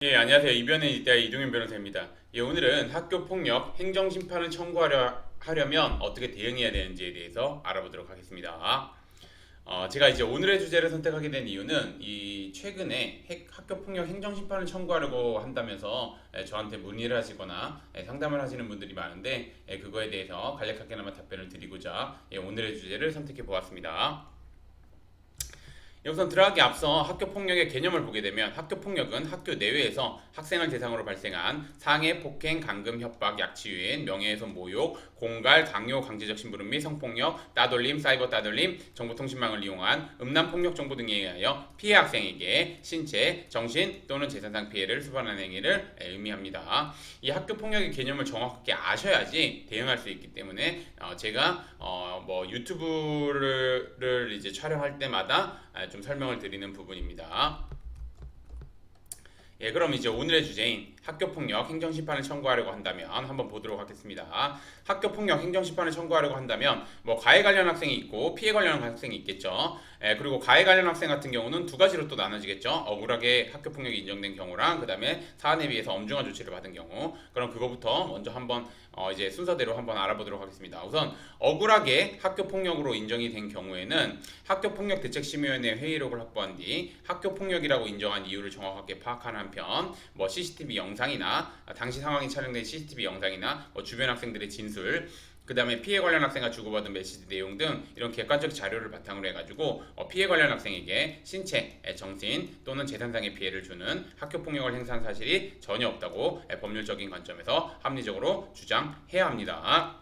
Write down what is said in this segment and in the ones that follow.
예, 안녕하세요. 이변의 이대 이동현 변호사입니다. 예, 오늘은 학교 폭력 행정심판을 하려면 어떻게 대응해야 되는지에 대해서 알아보도록 하겠습니다. 제가 이제 오늘의 주제를 선택하게 된 이유는 이 최근에 학교 폭력 행정심판을 청구하려고 한다면서 저한테 문의를 하시거나 상담을 하시는 분들이 많은데 그거에 대해서 간략하게나마 답변을 드리고자 오늘의 주제를 선택해 보았습니다. 우선 들어가기 앞서 학교폭력의 개념을 보게 되면 학교폭력은 학교 내외에서 학생을 대상으로 발생한 상해, 폭행, 감금, 협박, 약취유인, 명예훼손, 모욕, 공갈, 강요, 강제적 심부름 및 성폭력, 따돌림, 사이버 따돌림, 정보통신망을 이용한 음란폭력 정보 등에 의하여 피해 학생에게 신체, 정신 또는 재산상 피해를 수반하는 행위를 의미합니다. 이 학교폭력의 개념을 정확하게 아셔야지 대응할 수 있기 때문에 제가 뭐 유튜브를 이제 촬영할 때마다 좀 설명을 드리는 부분입니다. 예, 그럼 이제 오늘의 주제인 학교폭력 행정심판을 청구하려고 한다면 한번 보도록 하겠습니다. 학교폭력 행정심판을 청구하려고 한다면 뭐 가해 관련 학생이 있고 피해 관련 학생이 있겠죠. 그리고 가해 관련 학생 같은 경우는 두 가지로 또 나눠지겠죠. 억울하게 학교폭력이 인정된 경우랑 그 다음에 사안에 비해서 엄중한 조치를 받은 경우. 그럼 그거부터 먼저 한번 이제 순서대로 한번 알아보도록 하겠습니다. 우선 억울하게 학교폭력으로 인정이 된 경우에는 학교폭력대책심의위원회 회의록을 확보한 뒤 학교폭력이라고 인정한 이유를 정확하게 파악하는 한편 뭐 CCTV 영상이나 당시 상황이 촬영된 CCTV 영상이나 뭐 주변 학생들의 진술 그 다음에 피해 관련 학생과 주고받은 메시지 내용 등 이런 객관적 자료를 바탕으로 해가지고 피해 관련 학생에게 신체, 정신 또는 재산상의 피해를 주는 학교폭력을 행사한 사실이 전혀 없다고 법률적인 관점에서 합리적으로 주장해야 합니다.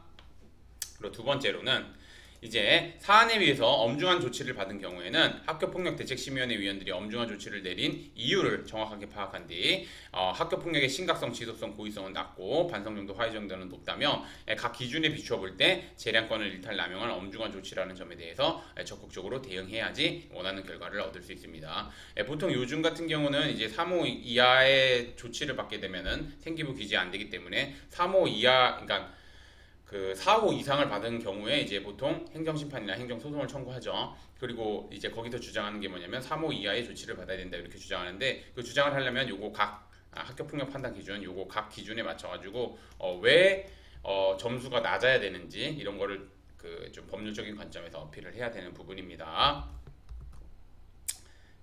그리고 두 번째로는 이제 사안에 비해서 엄중한 조치를 받은 경우에는 학교폭력대책심의위원회 위원들이 엄중한 조치를 내린 이유를 정확하게 파악한 뒤 학교폭력의 심각성, 지속성, 고의성은 낮고 반성 정도, 화해 정도는 높다며 각 기준에 비추어 볼 때 재량권을 일탈 남용한 엄중한 조치라는 점에 대해서 적극적으로 대응해야지 원하는 결과를 얻을 수 있습니다. 보통 요즘 같은 경우는 이제 3호 이하의 조치를 받게 되면은 생기부 기재 안 되기 때문에 3호 이하 그러니까 그 4호 이상을 받은 경우에 이제 보통 행정심판이나 행정소송을 청구하죠. 그리고 이제 거기서 주장하는 게 뭐냐면 3호 이하의 조치를 받아야 된다 이렇게 주장하는데 그 주장을 하려면 요거 각 학교폭력 판단 기준 요거 각 기준에 맞춰가지고 왜 점수가 낮아야 되는지 이런 거를 그 좀 법률적인 관점에서 어필을 해야 되는 부분입니다.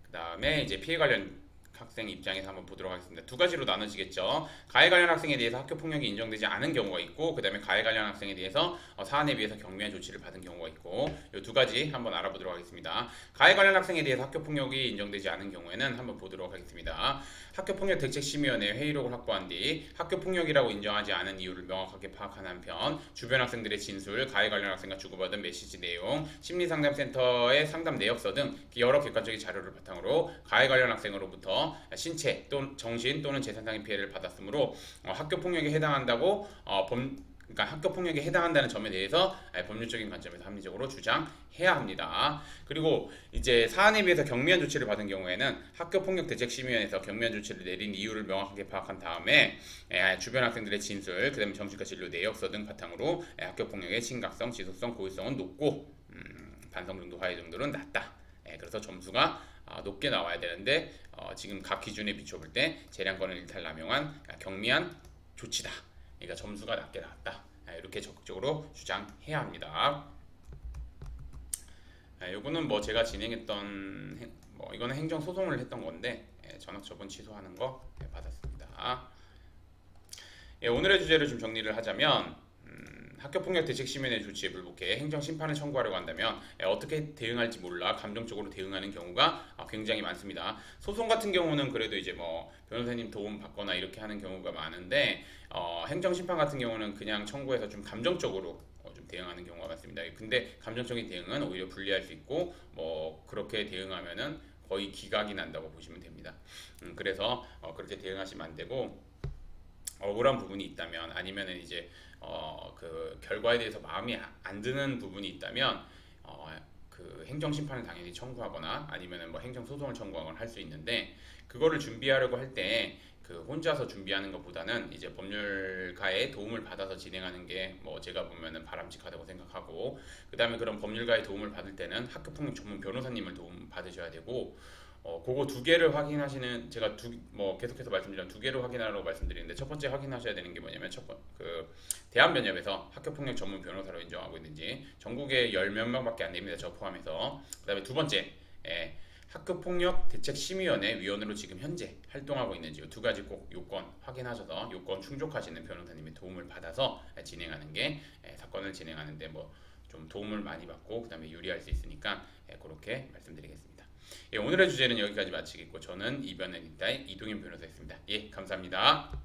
그 다음에 이제 피해 관련 학생 입장에서 한번 보도록 하겠습니다. 두 가지로 나눠지겠죠. 가해 관련 학생에 대해서 학교 폭력이 인정되지 않은 경우가 있고, 그 다음에 가해 관련 학생에 대해서 사안에 비해서 경미한 조치를 받은 경우가 있고, 이 두 가지 한번 알아보도록 하겠습니다. 가해 관련 학생에 대해서 학교 폭력이 인정되지 않은 경우에는 한번 보도록 하겠습니다. 학교폭력대책심의위원회 회의록을 확보한 뒤 학교폭력이라고 인정하지 않은 이유를 명확하게 파악한 한편 주변 학생들의 진술, 가해 관련 학생과 주고받은 메시지 내용, 심리상담센터의 상담 내역서 등 여러 객관적인 자료를 바탕으로 가해 관련 학생으로부터 신체 또는 정신 또는 재산상의 피해를 받았으므로 학교폭력에 해당한다고 그러니까 학교폭력에 해당한다는 점에 대해서 법률적인 관점에서 합리적으로 주장해야 합니다. 그리고 이제 사안에 비해서 경미한 조치를 받은 경우에는 학교폭력대책심의위원회에서 경미한 조치를 내린 이유를 명확하게 파악한 다음에 주변 학생들의 진술, 그다음에 정신과 진료 내역서 등 바탕으로 학교폭력의 심각성, 지속성, 고의성은 높고 반성 정도, 화해 정도는 낮다. 그래서 점수가 높게 나와야 되는데 지금 각 기준에 비춰볼 때 재량권을 일탈 남용한 경미한 조치다. 그러니까 점수가 낮게 나왔다. 이렇게 적극적으로 주장해야 합니다. 요거는 뭐 제가 진행했던 뭐 이거는 행정 소송을 했던 건데 전학 처분 취소하는 거 받았습니다. 오늘의 주제를 좀 정리를 하자면 학교폭력대책심의위원회 조치에 불복해 행정심판을 청구하려고 한다면 어떻게 대응할지 몰라 감정적으로 대응하는 경우가 굉장히 많습니다. 소송 같은 경우는 그래도 이제 뭐 변호사님 도움 받거나 이렇게 하는 경우가 많은데 행정심판 같은 경우는 그냥 청구해서 좀 감정적으로 좀 대응하는 경우가 많습니다. 근데 감정적인 대응은 오히려 불리할 수 있고 뭐 그렇게 대응하면은 거의 기각이 난다고 보시면 됩니다. 그래서 그렇게 대응하시면 안 되고 억울한 부분이 있다면 아니면은 이제 그 결과에 대해서 마음이 안 드는 부분이 있다면 그 행정 심판을 당연히 청구하거나 아니면은 뭐 행정 소송을 청구하거나 할 수 있는데 그거를 준비하려고 할 때 그 혼자서 준비하는 것보다는 이제 법률가의 도움을 받아서 진행하는 게 뭐 제가 보면은 바람직하다고 생각하고 그다음에 그런 법률가의 도움을 받을 때는 학교폭력 전문 변호사님을 도움 받으셔야 되고 그거 두 개를 확인하시는 제가 계속해서 말씀드리면 두 개로 확인하라고 말씀드리는데 첫 번째 확인하셔야 되는 게 뭐냐면 대한변협에서 학교폭력 전문 변호사로 인정하고 있는지 전국에 열 몇 명밖에 안 됩니다. 저 포함해서. 그다음에 두 번째 학교폭력 대책심의위원회 위원으로 지금 현재 활동하고 있는지 이 두 가지 꼭 요건 확인하셔서 요건 충족하시는 변호사님의 도움을 받아서 진행하는 게 사건을 진행하는데 좀 도움을 많이 받고 그다음에 유리할 수 있으니까 그렇게 말씀드리겠습니다. 오늘의 주제는 여기까지 마치겠고 저는 이변의 닉다이 이동현 변호사였습니다. 감사합니다.